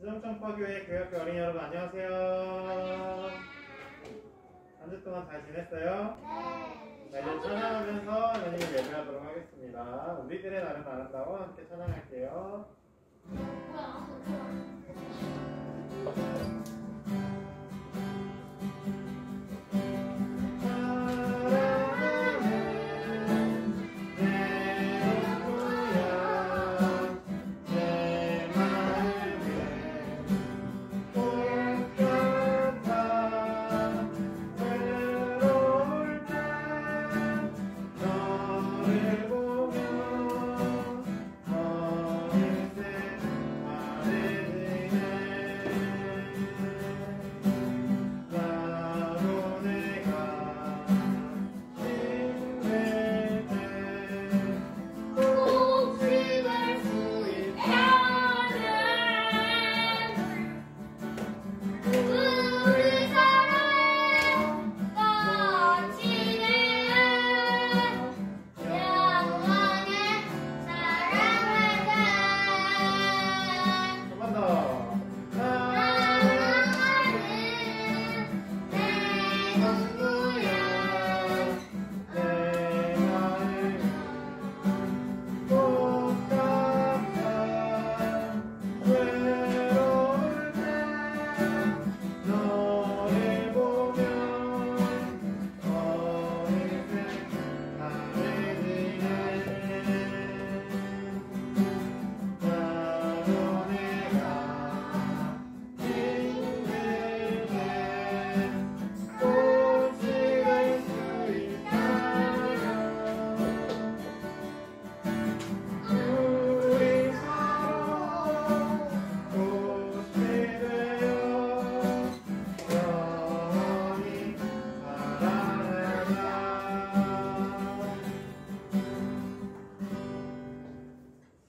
수정청파교회 교회학교 어린이 여러분 안녕하세요. 한 주 동안 잘 지냈어요? 네. 자, 이제 찬양하면서 하나님을 예배하도록 하겠습니다. 우리들의 나름 아름다워 함께 찬양할게요.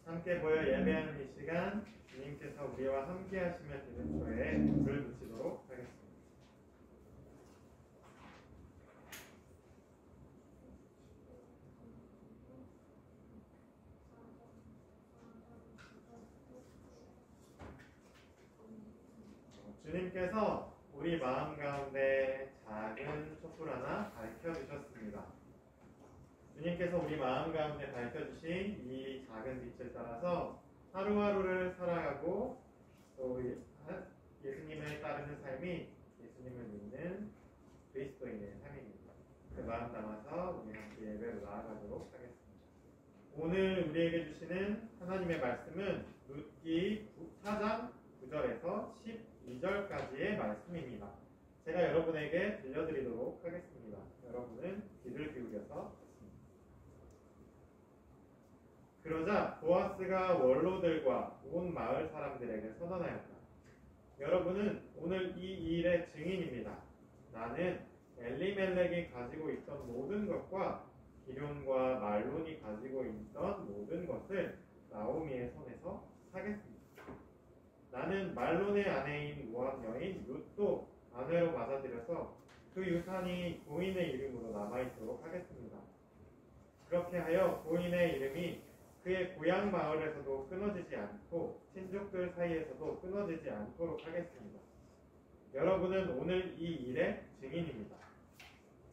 함께 모여 예배하는 이 시간 주님께서 우리와 함께 하시며 드는 초에 불을 붙이도록 하겠습니다. 주님께서 우리 마음 가운데 작은 촛불 하나 밝혀주셨습니다. 주님께서 우리 마음 가운데 밝혀주신 이 작은 빛을 따라서 하루하루를 살아가고 또 예수님을 따르는 삶이 예수님을 믿는 그리스도인의 삶입니다. 그 마음 담아서 우리 함께 예배로 나아가도록 하겠습니다. 오늘 우리에게 주시는 하나님의 말씀은 룻기 4장 9절에서 12절까지의 말씀입니다. 제가 여러분에게 들려드리도록 하겠습니다. 여러분은 귀를 기울여서 그러자 보아스가 원로들과 온 마을 사람들에게 선언하였다. 여러분은 오늘 이 일의 증인입니다. 나는 엘리멜렉이 가지고 있던 모든 것과 기럐과 말론이 가지고 있던 모든 것을 나오미의 손에서 사겠습니다. 나는 말론의 아내인 모압 여인 룻도 아내로 맞아들여서 그 유산이 고인의 이름으로 남아있도록 하겠습니다. 그렇게 하여 고인의 이름이 그의 고향 마을에서도 끊어지지 않고 친족들 사이에서도 끊어지지 않도록 하겠습니다. 여러분은 오늘 이 일의 증인입니다.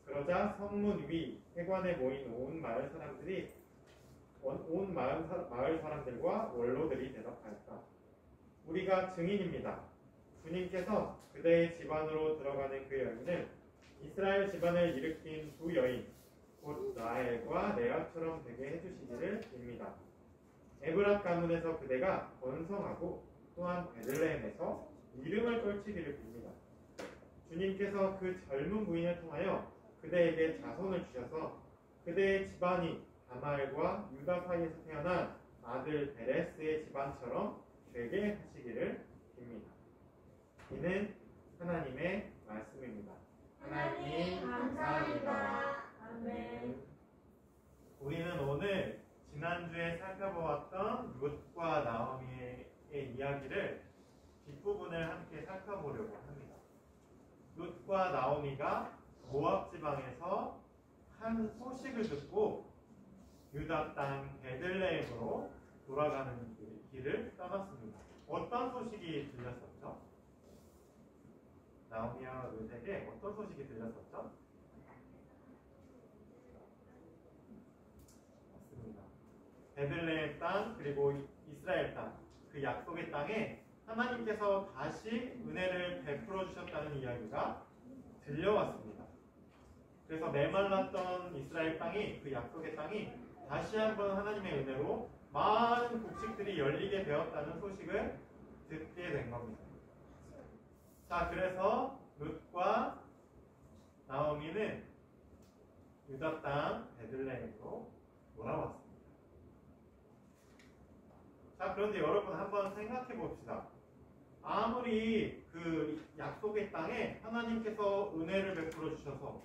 그러자 성문 위 회관에 모인 온 마을 사람들과 원로들이 대답하였다. 우리가 증인입니다. 주님께서 그대의 집안으로 들어가는 그 여인을 이스라엘 집안을 일으킨 두 여인 곧 라헬과 레아처럼 되게 해주시기를 빕니다. 에브랏 가문에서 그대가 번성하고 또한 베들레헴에서 이름을 떨치기를 빕니다. 주님께서 그 젊은 부인을 통하여 그대에게 자손을 주셔서 그대의 집안이 다말과 유다 사이에서 태어난 아들 베레스의 집안처럼 되게 하시기를 빕니다. 이는 하나님의 말씀입니다. 하나님 감사합니다. 아멘. 우리는 오늘 지난주에 살펴보았던 룻과 나오미의 이야기를 뒷부분을 함께 살펴보려고 합니다. 룻과 나오미가 모압 지방에서 한 소식을 듣고 유다 땅 베들레헴으로 돌아가는 길을 떠났습니다. 어떤 소식이 들렸었죠? 나오미와 룻에게 어떤 소식이 들렸었죠? 맞습니다. 베들레헴 땅 그리고 이스라엘 땅, 그 약속의 땅에 하나님께서 다시 은혜를 베풀어 주셨다는 이야기가 들려왔습니다. 그래서 메말랐던 이스라엘 땅이, 그 약속의 땅이 다시 한번 하나님의 은혜로 많은 곡식들이 열리게 되었다는 소식을 듣게 된 겁니다. 자, 그래서 룻과 나오미는 유다 땅 베들레헴으로 돌아왔습니다. 자, 그런데 여러분 한번 생각해 봅시다. 아무리 그 약속의 땅에 하나님께서 은혜를 베풀어 주셔서,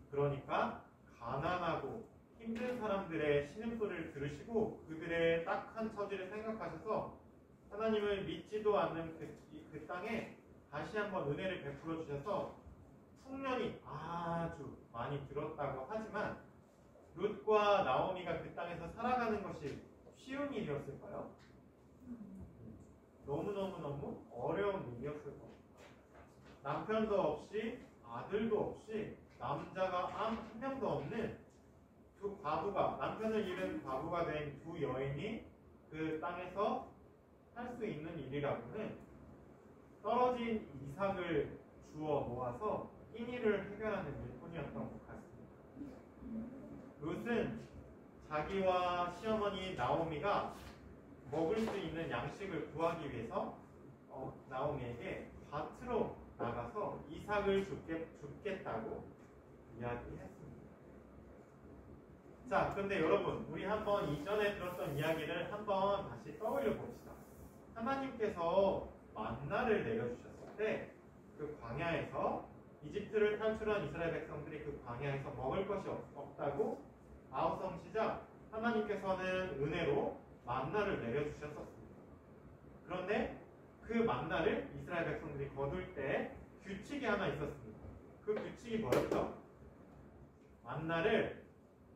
그러니까 가난하고 힘든 사람들의 신음소리를 들으시고 그들의 딱한 처지를 생각하셔서 하나님을 믿지도 않는 그 땅에 다시 한번 은혜를 베풀어 주셔서 풍년이 아주 많이 들었다고 하지만 룻과 나오미가 그 땅에서 살아가는 것이 쉬운 일이었을까요? 너무너무 어려운 일이었을 겁니다. 남편도 없이 아들도 없이 남자가 한 명도 없는 두 과부가, 남편을 잃은 과부가 된 두 여인이 그 땅에서 할 수 있는 일이라고는 떨어진 이삭을 주워 모아서 끼니를 해결하는 일뿐이었던 것 같습니다. 룻은 자기와 시어머니 나오미가 먹을 수 있는 양식을 구하기 위해서 나오미에게 밭으로 나가서 이삭을 줍겠다고 이야기했습니다. 자, 그런데 여러분, 우리 한번 이전에 들었던 이야기를 한번 다시 떠올려 봅시다. 하나님께서 만나를 내려주셨을 때 그 광야에서 이집트를 탈출한 이스라엘 백성들이 그 광야에서 먹을 것이 없다고 아우성시자 하나님께서는 은혜로 만나를 내려주셨었습니다. 그런데 그 만나를 이스라엘 백성들이 거둘 때 규칙이 하나 있었습니다. 그 규칙이 뭐였죠? 만나를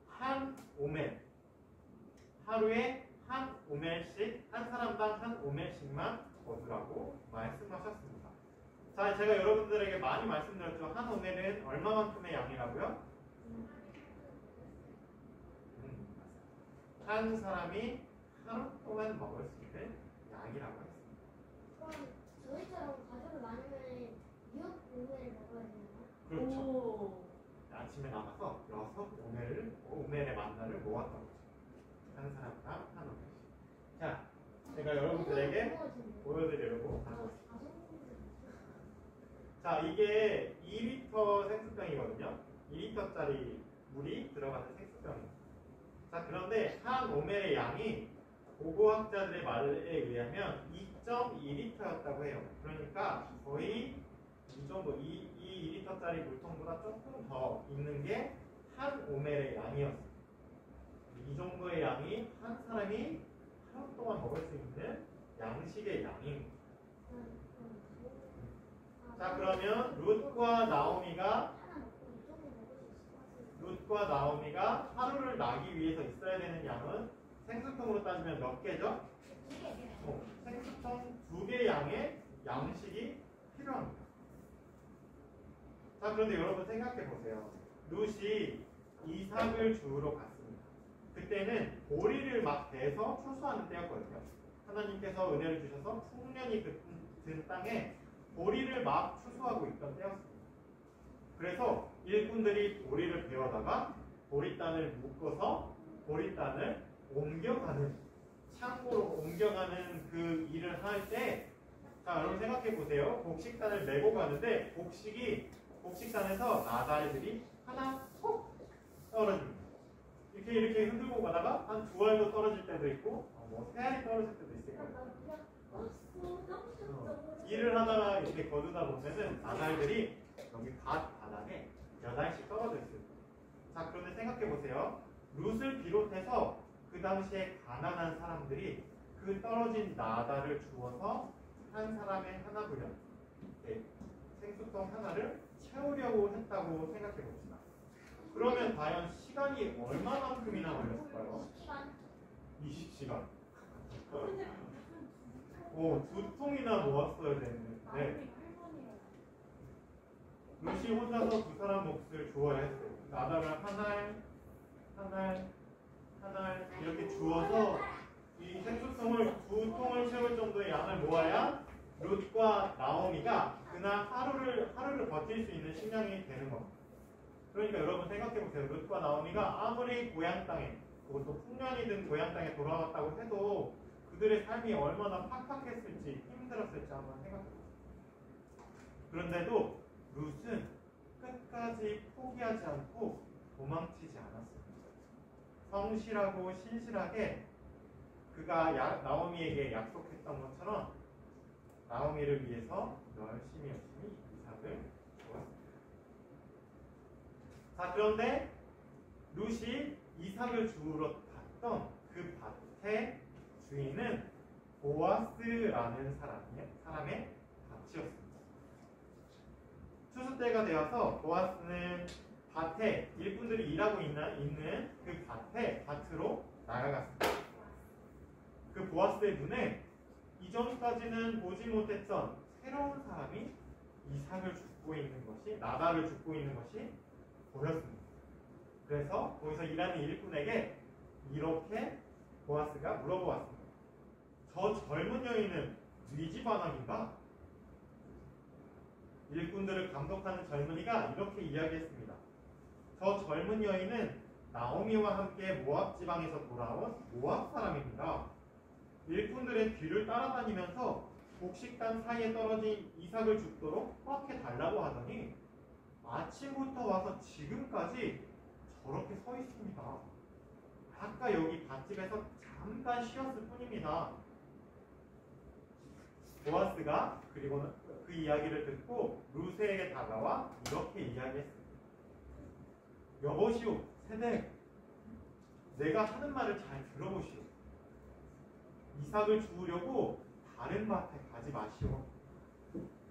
한 오멜, 하루에 한 오멜씩, 한 사람당 한 오멜씩만 거두라고 말씀하셨습니다. 자, 제가 여러분들에게 많이 말씀드렸죠. 한 오멜은 얼마만큼의 양이라고요? 한 사람이 하루 동안 먹을 수 있는 양이라고 했습니다. 그럼 저희처럼 가족을 많으면 6오멜을 먹어야 되나요? 그렇죠. 오. 아침에 나가서 6오멜의 만나를 모았던 거죠. 한 사람당 한 오멜씩. 자, 제가 여러분들에게 보여드리려고 가져왔습니다. 자, 이게 2리터 생수병이거든요. 2리터짜리 물이 들어가는 생수병입니다. 자, 그런데 한 오멜의 양이 고고학자들의 말에 의하면 2.2리터였다고 해요. 그러니까 거의 이 정도, 이 2리터짜리 물통보다 조금 더 있는 게 한 오멜의 양이었습니다. 이 정도의 양이 한 사람이 하루 동안 먹을 수 있는 양식의 양입니다. 자, 그러면 룻과 나오미가 하루를 나기 위해서 있어야 되는 양은 생수통으로 따지면 몇 개죠? 생수통 2개 양의 양식이 필요합니다. 자, 그런데 여러분 생각해 보세요. 룻이 이삭을 주우러 갔습니다. 그때는 보리를 막 베서 추수하는 때였거든요. 하나님께서 은혜를 주셔서 풍년이 든 땅에 보리를 막 추수하고 있던 때였습니다. 그래서 일꾼들이 보리를 베어다가 보리단을 묶어서 보리단을 옮겨가는, 창고로 옮겨가는 그 일을 할 때, 자, 여러분 생각해 보세요. 곡식단을 메고 가는데 곡식단에서 나달들이 하나 톡 떨어집니다. 이렇게 흔들고 가다가 한 2알도 떨어질 때도 있고, 3알이 떨어질 때도 있을 거예요. 일을 하다가 이렇게 거두다 보면은 나달들이 여기 밭 바닥에 8알씩 떨어져 있어요. 자, 그런데 생각해 보세요. 룻을 비롯해서 그 당시에 가난한 사람들이 그 떨어진 나달을 주워서 한 사람의 하나 분량, 생수통 하나를 채우려고 했다고 생각해 봅시다. 그러면 과연 시간이 얼마만큼이나 걸렸을까요? 20시간. 두 통이나 모았어야 되는데 루시 혼자서 두 사람 몫을 주어야 했어요. 나다가 하나 이렇게 주어서 이 생수통을 두 통을 채울 정도의 양을 모아야 룻과 나오미가 그날 하루를 버틸 수 있는 식량이 되는 겁니다. 그러니까 여러분 생각해 보세요. 룻과 나오미가 아무리 고향 땅에, 그것도 풍년이든 고향 땅에 돌아왔다고 해도 그들의 삶이 얼마나 팍팍했을지 힘들었을지 한번 생각해 보세요. 그런데도 룻은 끝까지 포기하지 않고 도망치지 않았습니다. 성실하고 신실하게 그가 나오미에게 약속했던 것처럼 나오미를 위해서 열심히 이삭을 주었습니다. 자, 그런데 룻이 이삭을 주우러 갔던 그 밭의 주인은 보아스라는 사람의 밭이었습니다. 추수 때가 되어서 보아스는 밭에 일꾼들이 일하고 있는 그 밭으로 나아갔습니다. 그 보아스의 눈에 이전까지는 보지 못했던 새로운 사람이 이삭을 줍고 있는 것이, 나다를 줍고 있는 것이 보였습니다. 그래서 거기서 일하는 일꾼에게 이렇게 보아스가 물어보았습니다. 저 젊은 여인은 네 집 아낙인가? 일꾼들을 감독하는 젊은이가 이렇게 이야기했습니다. 저 젊은 여인은 나오미와 함께 모압 지방에서 돌아온 모압 사람입니다. 일꾼들의 뒤를 따라다니면서 곡식단 사이에 떨어진 이삭을 줍도록 허락해 달라고 하더니 아침부터 와서 지금까지 저렇게 서 있습니다. 아까 여기 밭집에서 잠깐 쉬었을 뿐입니다. 보아스가 그리고는 그 이야기를 듣고 룻에게 다가와 이렇게 이야기했습니다. 여보시오, 세댁, 내가 하는 말을 잘 들어보시오. 이삭을 주우려고 다른 밭에 가지 마시오.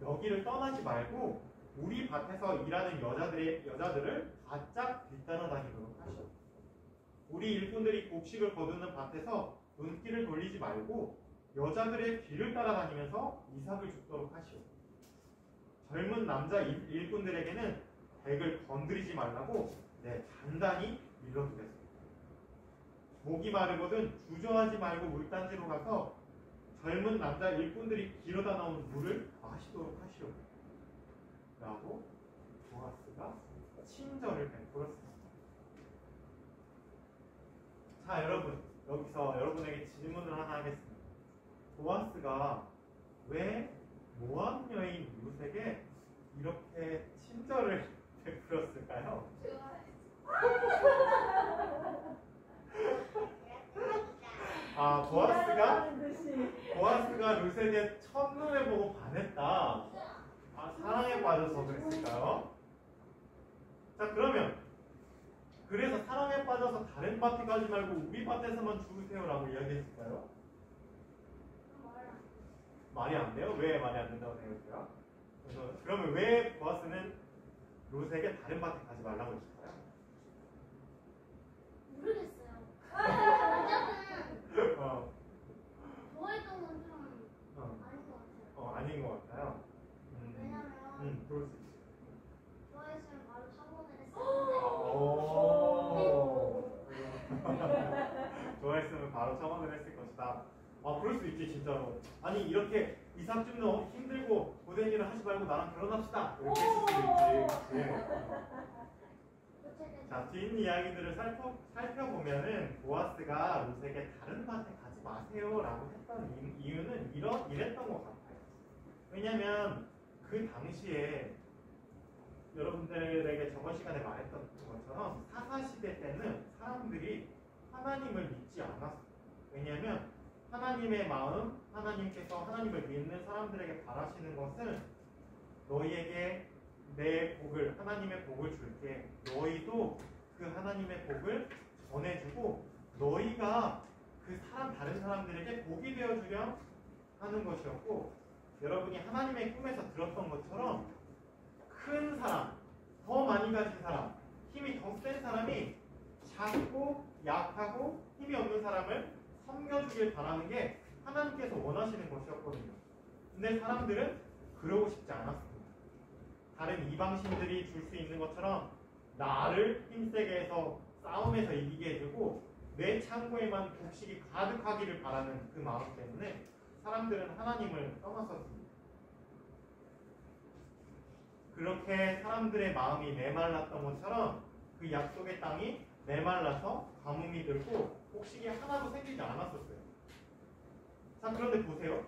여기를 떠나지 말고 우리 밭에서 일하는 여자들을 바짝 뒤따라 다니도록 하시오. 우리 일꾼들이 곡식을 거두는 밭에서 눈길을 돌리지 말고 여자들의 뒤를 따라다니면서 이삭을 줍도록 하시오. 젊은 남자 일꾼들에게는 댁을 건드리지 말라고 단단히 일러주겠습니다. 목이 마르거든 주저하지 말고 물단지로 가서 젊은 남자 일꾼들이 길어다 놓은 물을 마시도록 하시오. 라고 보아스가 친절을 베풀었습니다. 자, 여러분, 여기서 여러분에게 질문을 하나 하겠습니다. 보아스가 왜 모압 여인 룻에게 이렇게 친절을 베풀었을까요? 보아스가 룻에게 첫눈에 보고 반했다. 사랑에 빠져서 그랬을까요? 자, 그러면 그래서 사랑에 빠져서 다른 밭에 가지 말고 우리 밭에서만 주우세요라고 이야기했을까요? 말이 안 돼요? 왜 말이 안 된다고 생각해요? 그러면 왜 보아스는 룻에게 다른 밭에 가지 말라고 했을까요? 모르겠어요. 어쨌든 좋아했던 건 좀 아닌 것 같아요. 아닌 것 같아요. 왜냐면 그럴 수 있어요. 좋아했으면 바로 처분을 했었는데. 좋아했으면 바로 처분을 했을 것이다. 그럴 수 있지, 진짜로. 아니, 이렇게 이삭 줍는 힘들고 고된 일을 하지 말고 나랑 결혼합시다. 이렇게 했을 수도 있지. 자, 뒷이야기들을 살펴보면은 보아스가 룻에게 다른 밭에 가지 마세요라고 했던 이유는 이랬던 것 같아요. 왜냐면 그 당시에 여러분들에게 저번 시간에 말했던 것처럼 사사시대 때는 사람들이 하나님을 믿지 않았어요. 왜냐면 하나님의 마음, 하나님께서 하나님을 믿는 사람들에게 바라시는 것은 너희에게 내 복을, 하나님의 복을 줄게. 너희도 그 하나님의 복을 전해주고 너희가 그 다른 사람들에게 복이 되어주려 하는 것이었고, 여러분이 하나님의 꿈에서 들었던 것처럼 큰 사람, 더 많이 가진 사람, 힘이 더 센 사람이 작고 약하고 힘이 없는 사람을 섬겨주길 바라는 게 하나님께서 원하시는 것이었거든요. 근데 사람들은 그러고 싶지 않았습니다. 다른 이방신들이 줄 수 있는 것처럼 나를 힘세게 해서 싸움에서 이기게 해주고 내 창고에만 곡식이 가득하기를 바라는 그 마음 때문에 사람들은 하나님을 떠났었습니다. 그렇게 사람들의 마음이 메말랐던 것처럼 그 약속의 땅이 메말라서 가뭄이 들고 곡식이 하나도 생기지 않았었어요. 자, 그런데 보세요.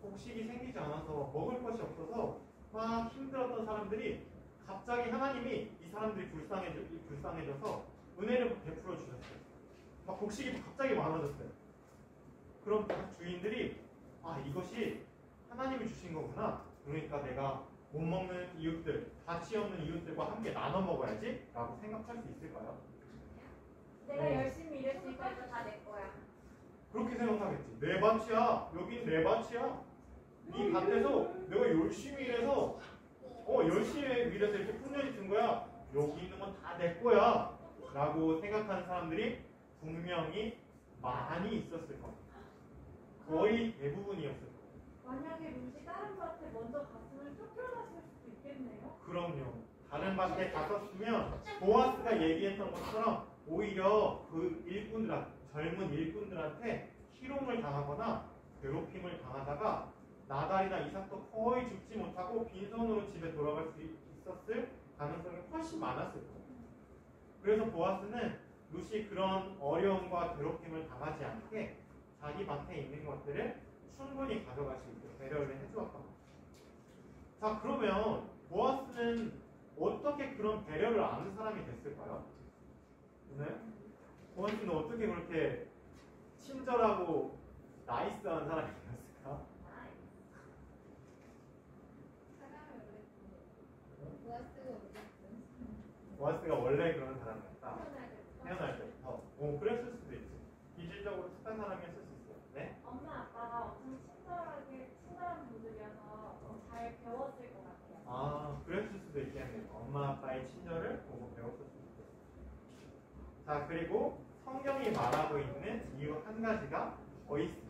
곡식이 생기지 않아서 먹을 것이 없어서 막 힘들었던 사람들이 갑자기 하나님이 이 사람들이 불쌍해져서 은혜를 베풀어 주셨어요. 막 곡식이 갑자기 많아졌어요. 그럼 주인들이 이것이 하나님이 주신 거구나. 그러니까 내가 못 먹는 이웃들, 가치 없는 이웃들과 함께 나눠 먹어야지 라고 생각할 수 있을까요? 내가 열심히 일했으니까 이거 다 내 거야. 그렇게 생각하겠지. 내 밭이야. 여긴 내 밭이야. 네 밭에서 내가 열심히 일해서 열심히 일해서 이렇게 풍년이 든 거야. 여기 있는 건 다 내 거야 라고 생각하는 사람들이 분명히 많이 있었을 겁니다. 거의 대부분이었을 거예요. 만약에 루시 다른 밭에 먼저 갔으면 쫓겨났을 수도 있겠네요. 그럼요. 다른 밭에 갔었으면 보아스가 얘기했던 것처럼 오히려 그 젊은 일꾼들한테 희롱을 당하거나 괴롭힘을 당하다가 나달이나 이삭도 거의 죽지 못하고 빈손으로 집에 돌아갈 수 있었을 가능성이 훨씬 많았을 거예요. 그래서 보아스는 루시 그런 어려움과 괴롭힘을 당하지 않게 자기 밭에 있는 것들을 충분히 가져갈 수 있게 배려를 해주었던 거예요. 자, 그러면 보아스는 어떻게 그런 배려를 아는 사람이 됐을까요? 네? 보아스는 어떻게 그렇게 친절하고 나이스한 사람이 되었을까? 보아스가 원래 그런 사람이었다. 태어날 때부터. 그랬을 수도 있지. 기질적으로 착한 사람이었을 수 있어요. 네? 엄마 아빠가 엄청 친절한 분들이어서 잘 배웠을 것 같아요. 그랬을 수도 있겠네요. 엄마 아빠의 친절을 보고 배웠을 수도 있겠어요. 자, 그리고 성경이 말하고 있는 이유 한 가지가 있습니다.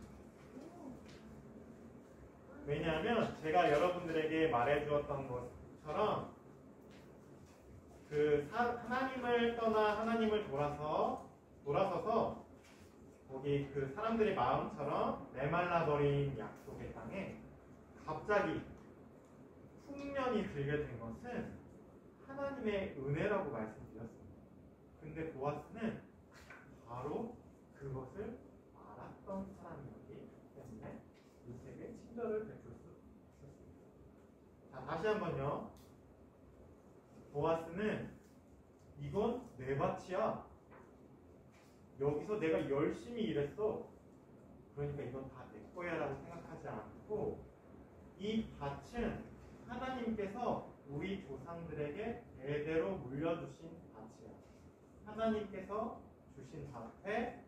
왜냐하면 제가 여러분들에게 말해주었던 것처럼 하나님을 떠나 하나님을 돌아서서 거기 그 사람들의 마음처럼 메말라버린 약속의 땅에 갑자기 풍년이 들게 된 것은 하나님의 은혜라고 말씀드렸습니다. 근데 보아스는 바로 그것을 알았던 사람이었기 때문에 루세에게 친절을 베풀 수 있었습니다. 자, 다시 한번요. 보아스는 이건 내 밭이야. 여기서 내가 열심히 일했어. 그러니까 이건 다 내 거야 라고 생각하지 않고 이 밭은 하나님께서 우리 조상들에게 대대로 물려주신 밭이야. 하나님께서 주신 밭에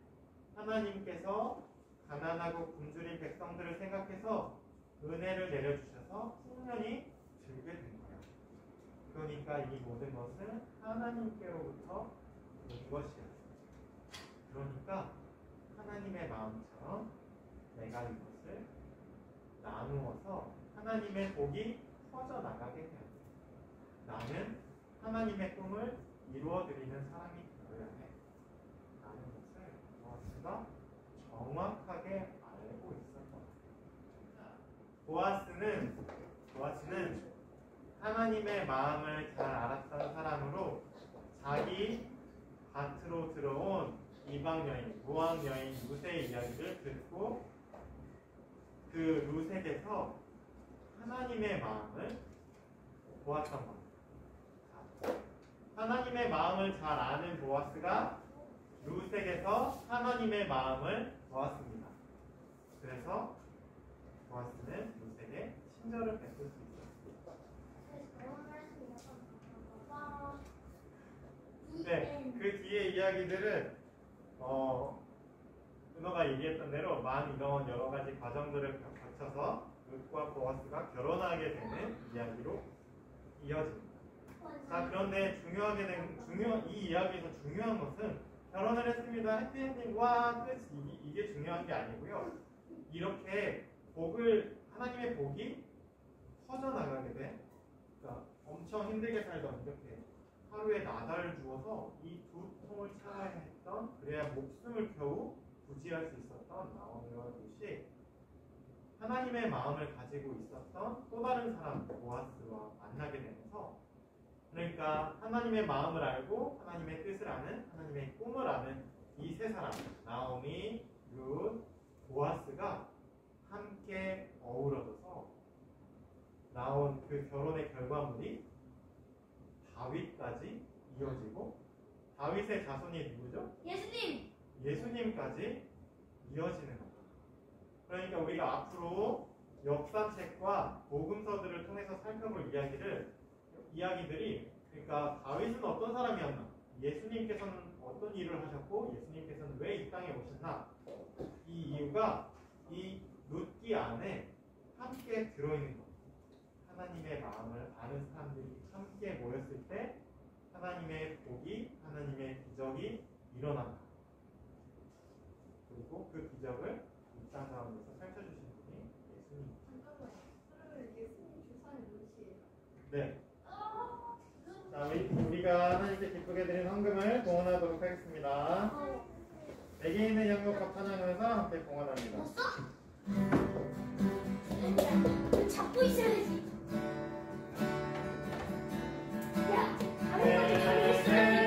하나님께서 가난하고 굶주린 백성들을 생각해서 은혜를 내려주셔서 풍년이 들게 된 거야. 그러니까 이 모든 것은 하나님께로부터 온 것이야. 그러니까 하나님의 마음처럼 내가 이것을 나누어서 하나님의 복이 퍼져나가게 해야 돼. 나는 하나님의 꿈을 이루어드리는 사람이 되어야 해. 라는 것을 보아스가 정확하게 알고 있었던 거예요. 보아스는 하나님의 마음을 잘 알았던 사람으로 자기 밭으로 들어온 이방 여인, 무학 여인 루세의 이야기를 듣고 그 루세에서 하나님의 마음을 보았던 겁니다. 하나님의 마음을 잘 아는 보아스가 루세에서 하나님의 마음을 보았습니다. 그래서 보아스는 루세에게 친절을 베풀 수 있었습니다. 네, 그 뒤에 이야기들은 은호가 얘기했던 대로 많은 이런 여러 가지 과정들을 거쳐서 룻과 보아스가 결혼하게 되는 이야기로 이어집니다. 자, 그런데 이 이야기에서 중요한 것은 결혼을 했습니다. 해피엔딩 와 끝 이게 중요한 게 아니고요. 이렇게 하나님의 복이 퍼져나가게 돼. 그러니까 엄청 힘들게 살던 이렇게 하루에 나달을 주어서 이 두 통을 채워야 했던, 그래야 목숨을 겨우 부지할 수 있었던 나오미와 룻이 하나님의 마음을 가지고 있었던 또 다른 사람 보아스와 만나게 되면서, 그러니까 하나님의 마음을 알고 하나님의 뜻을 아는, 하나님의 꿈을 아는 이 세 사람 나오미, 룻, 보아스가 함께 어우러져서 나온 그 결혼의 결과물이 다윗까지 이어지고, 다윗의 자손이 누구죠? 예수님. 예수님까지 이어지는 거예요. 그러니까 우리가 앞으로 역사책과 복음서들을 통해서 살펴볼 이야기들이, 그러니까 다윗은 어떤 사람이었나, 예수님께서는 어떤 일을 하셨고 예수님께서는 왜 이 땅에 오셨나, 이 이유가 이 룻기 안에 함께 들어있는 거예요. 하나님의 마음을 아는 사람들이 함께 모였을 때 하나님의 복이, 하나님의 기적이 일어난다. 그리고 그 기적을 이 땅 가운데서 펼쳐주신 분이 예수님. 잠깐만요. 그러면 예수님 조상이 누구시에요? 네. 자, 우리가 하나님께 기쁘게 드린 헌금을 봉헌하도록 하겠습니다. 내게 있는 영역 합판하면서 함께 봉헌합니다. 못 써? 잡고 있어야지. 야, 다른 거리 가고 있어야지.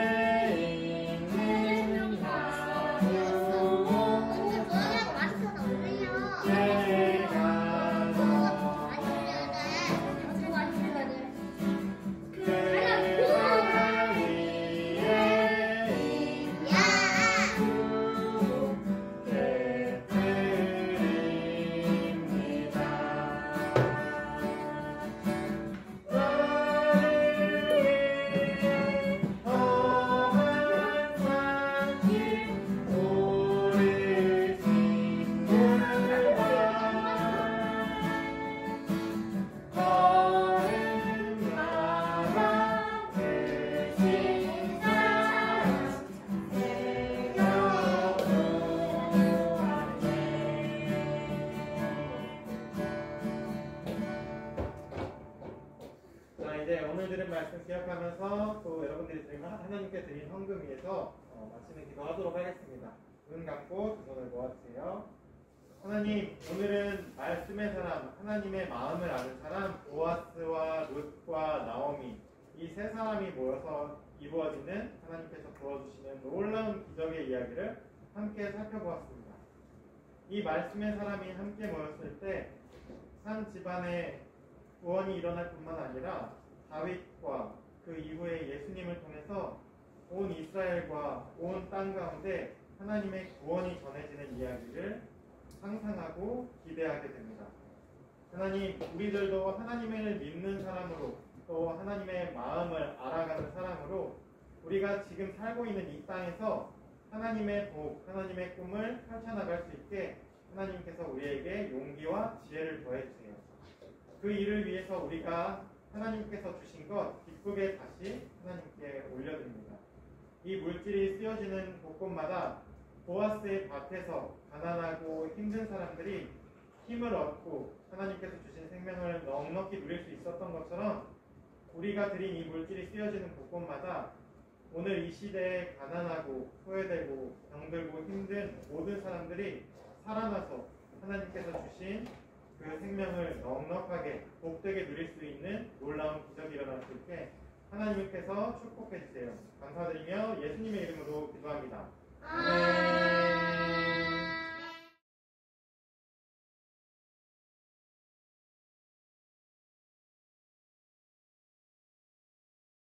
말씀 기억하면서 또 여러분들이 하나님께 드린 헌금 위해서 마치는 기도하도록 하겠습니다. 눈 감고 두 손을 모아주세요. 하나님, 오늘은 말씀의 사람, 하나님의 마음을 아는 사람 보아스와 룻과 나오미, 이 세 사람이 모여서 이루어지는 하나님께서 부어주시는 놀라운 기적의 이야기를 함께 살펴보았습니다. 이 말씀의 사람이 함께 모였을 때 한 집안의 구원이 일어날 뿐만 아니라 다윗과 그 이후에 예수님을 통해서 온 이스라엘과 온 땅 가운데 하나님의 구원이 전해지는 이야기를 상상하고 기대하게 됩니다. 하나님, 우리들도 하나님을 믿는 사람으로, 또 하나님의 마음을 알아가는 사람으로 우리가 지금 살고 있는 이 땅에서 하나님의 복, 하나님의 꿈을 펼쳐나갈 수 있게 하나님께서 우리에게 용기와 지혜를 더해주세요. 그 일을 위해서 우리가 하나님께서 주신 것 기쁘게 다시 하나님께 올려드립니다. 이 물질이 쓰여지는 곳곳마다 보아스의 밭에서 가난하고 힘든 사람들이 힘을 얻고 하나님께서 주신 생명을 넉넉히 누릴 수 있었던 것처럼 우리가 드린 이 물질이 쓰여지는 곳곳마다 오늘 이 시대에 가난하고 소외되고 병들고 힘든 모든 사람들이 살아나서 하나님께서 주신 그 생명을 넉넉하게 복되게 누릴 수 있는 놀라운 기적이 일어날 수 있게 하나님께서 축복해 주세요. 감사드리며 예수님의 이름으로 기도합니다. 아멘.